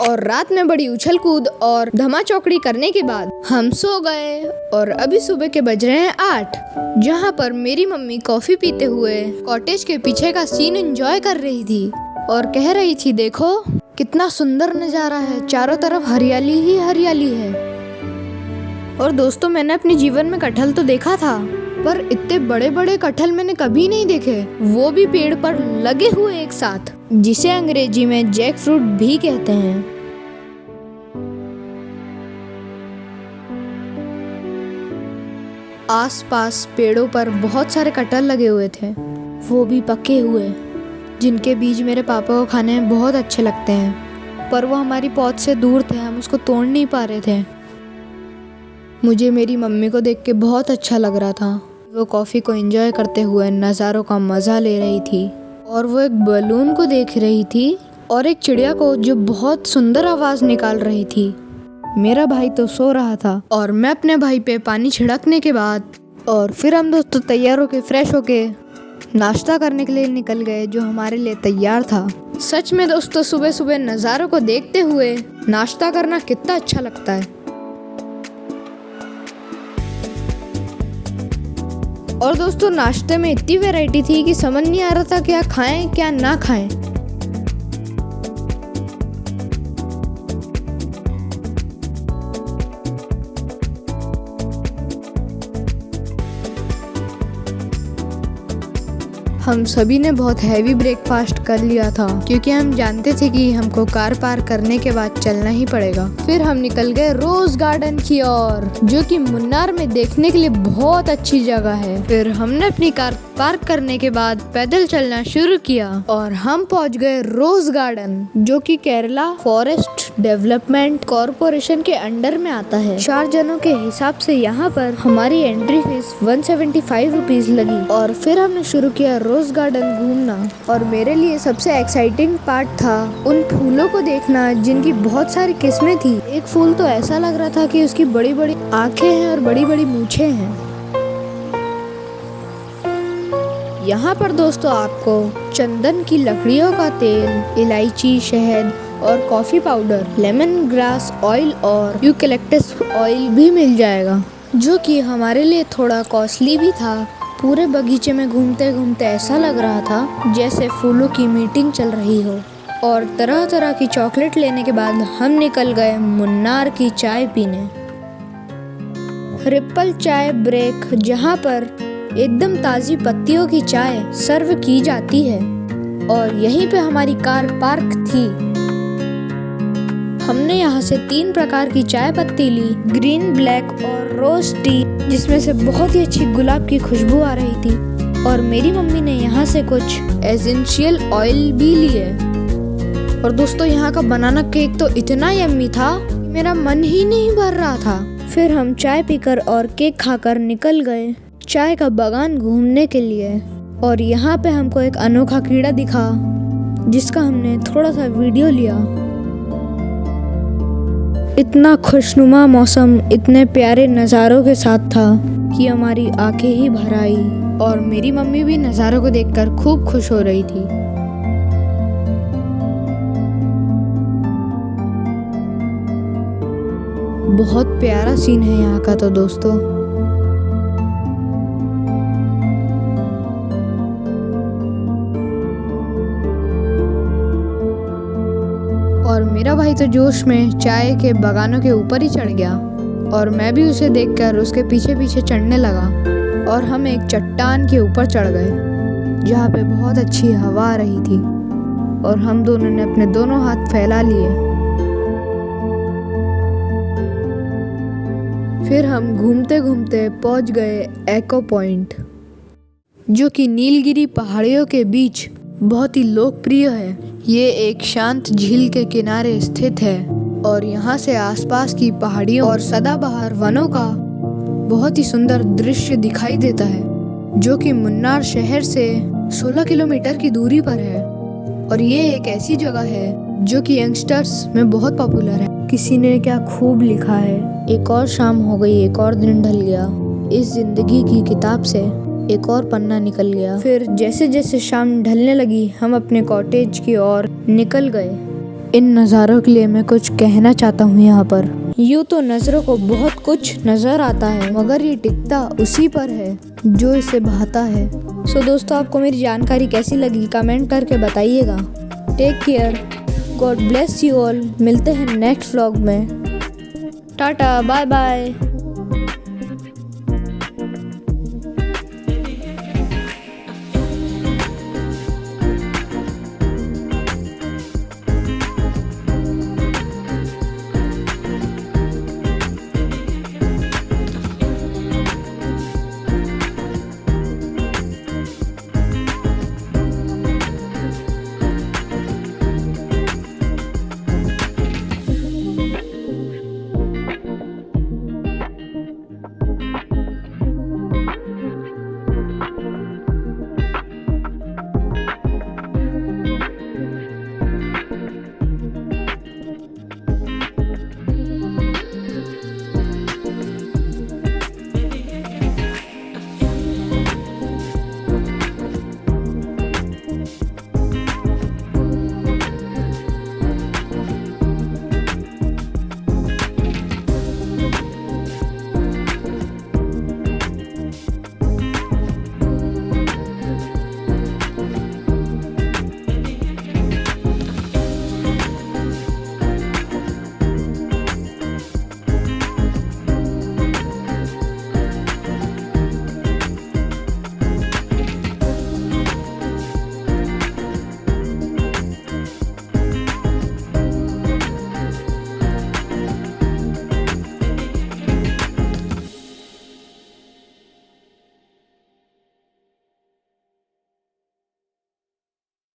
और रात में बड़ी उछल कूद और धमा चौकड़ी करने के बाद हम सो गए। और अभी सुबह के बज रहे हैं 8, जहाँ पर मेरी मम्मी कॉफी पीते हुए कॉटेज के पीछे का सीन एंजॉय कर रही थी और कह रही थी, देखो कितना सुंदर नज़ारा है, चारों तरफ हरियाली ही हरियाली है। और दोस्तों, मैंने अपने जीवन में कटहल तो देखा था, पर इतने बड़े बड़े कटहल मैंने कभी नहीं देखे, वो भी पेड़ पर लगे हुए एक साथ, जिसे अंग्रेजी में जैक फ्रूट भी कहते हैं। आसपास पेड़ों पर बहुत सारे कटहल लगे हुए थे, वो भी पके हुए, जिनके बीज मेरे पापा को खाने में बहुत अच्छे लगते हैं, पर वो हमारी पहुंच से दूर थे, हम उसको तोड़ नहीं पा रहे थे। मुझे मेरी मम्मी को देख के बहुत अच्छा लग रहा था। वो कॉफ़ी को एंजॉय करते हुए नज़ारों का मज़ा ले रही थी, और वो एक बलून को देख रही थी और एक चिड़िया को जो बहुत सुंदर आवाज़ निकाल रही थी। मेरा भाई तो सो रहा था और मैं अपने भाई पे पानी छिड़कने के बाद और फिर हम दोस्तों तैयार होके फ्रेश होके नाश्ता करने के लिए निकल गए, जो हमारे लिए तैयार था। सच में दोस्तों, सुबह सुबह नज़ारों को देखते हुए नाश्ता करना कितना अच्छा लगता है। और दोस्तों, नाश्ते में इतनी वैरायटी थी कि समझ नहीं आ रहा था क्या खाएं क्या ना खाएं। हम सभी ने बहुत हैवी ब्रेकफास्ट कर लिया था, क्योंकि हम जानते थे कि हमको कार पार्क करने के बाद चलना ही पड़ेगा। फिर हम निकल गए रोज गार्डन की ओर, जो कि मुन्नार में देखने के लिए बहुत अच्छी जगह है। फिर हमने अपनी कार पार्क करने के बाद पैदल चलना शुरू किया और हम पहुंच गए रोज गार्डन, जो कि केरला फॉरेस्ट डेवलपमेंट कॉरपोरेशन के अंडर में आता है। 4 जनों के हिसाब से यहाँ पर हमारी एंट्री फीस 175 रुपीज लगी। और फिर हमने शुरू किया रोज गार्डन घूमना, और मेरे लिए सबसे एक्साइटिंग पार्ट था उन फूलों को देखना, जिनकी बहुत सारी किस्में थी। एक फूल तो ऐसा लग रहा था कि उसकी बड़ी बड़ी आंखें हैं और बड़ी बड़ी मूछें हैं। यहाँ पर दोस्तों आपको चंदन की लकड़ियों का तेल, इलायची, शहद और coffee powder, lemon grass oil और यूकैलिप्टस ऑयल भी मिल जाएगा, जो कि हमारे लिए थोड़ा कॉस्टली भी था। पूरे बगीचे में घूमते घूमते ऐसा लग रहा था जैसे फूलों की मीटिंग चल रही हो। और तरह तरह की चॉकलेट लेने के बाद हम निकल गए मुन्नार की चाय पीने। रिप्पल चाय ब्रेक, जहाँ पर एकदम ताज़ी पत्तियों की चाय सर्व की जाती है, और यहीं पे हमारी कार पार्क थी। हमने यहाँ से 3 प्रकार की चाय पत्ती ली, ग्रीन, ब्लैक और रोज टी, जिसमें से बहुत ही अच्छी गुलाब की खुशबू आ रही थी। और मेरी मम्मी ने यहाँ से कुछ एसेंशियल ऑयल भी लिए। और दोस्तों, यहाँ का बनाना केक तो इतना यम्मी था कि मेरा मन ही नहीं भर रहा था। फिर हम चाय पीकर और केक खाकर निकल गए चाय का बागान घूमने के लिए। और यहाँ पे हमको एक अनोखा कीड़ा दिखा, जिसका हमने थोड़ा सा वीडियो लिया। इतना खुशनुमा मौसम इतने प्यारे नज़ारों के साथ था कि हमारी आंखें ही भर आई, और मेरी मम्मी भी नज़ारों को देखकर खूब खुश हो रही थी। बहुत प्यारा सीन है यहाँ का तो दोस्तों। और मेरा भाई तो जोश में चाय के बागानों के ऊपर ही चढ़ गया, और मैं भी उसे देखकर उसके पीछे पीछे चढ़ने लगा। और हम एक चट्टान के ऊपर चढ़ गए, जहाँ पे बहुत अच्छी हवा आ रही थी, और हम दोनों ने अपने दोनों हाथ फैला लिए। फिर हम घूमते घूमते पहुँच गए एको पॉइंट, जो कि नीलगिरी पहाड़ियों के बीच बहुत ही लोकप्रिय है। ये एक शांत झील के किनारे स्थित है, और यहाँ से आसपास की पहाड़ियों और सदाबहार वनों का बहुत ही सुंदर दृश्य दिखाई देता है, जो कि मुन्नार शहर से 16 किलोमीटर की दूरी पर है। और ये एक ऐसी जगह है जो कि यंगस्टर्स में बहुत पॉपुलर है। किसी ने क्या खूब लिखा है, एक और शाम हो गई, एक और दिन ढल गया, इस जिंदगी की किताब से एक और पन्ना निकल गया। फिर जैसे जैसे शाम ढलने लगी, हम अपने कॉटेज की ओर निकल गए। इन नज़ारों के लिए मैं कुछ कहना चाहता हूँ यहाँ पर। यूँ तो नज़रों को बहुत कुछ नज़र आता है, मगर ये टिकता उसी पर है जो इसे भाता है। सो दोस्तों, आपको मेरी जानकारी कैसी लगी कमेंट करके बताइएगा। Take care, God bless you all. मिलते हैं नेक्स्ट व्लॉग में। Tata, bye bye.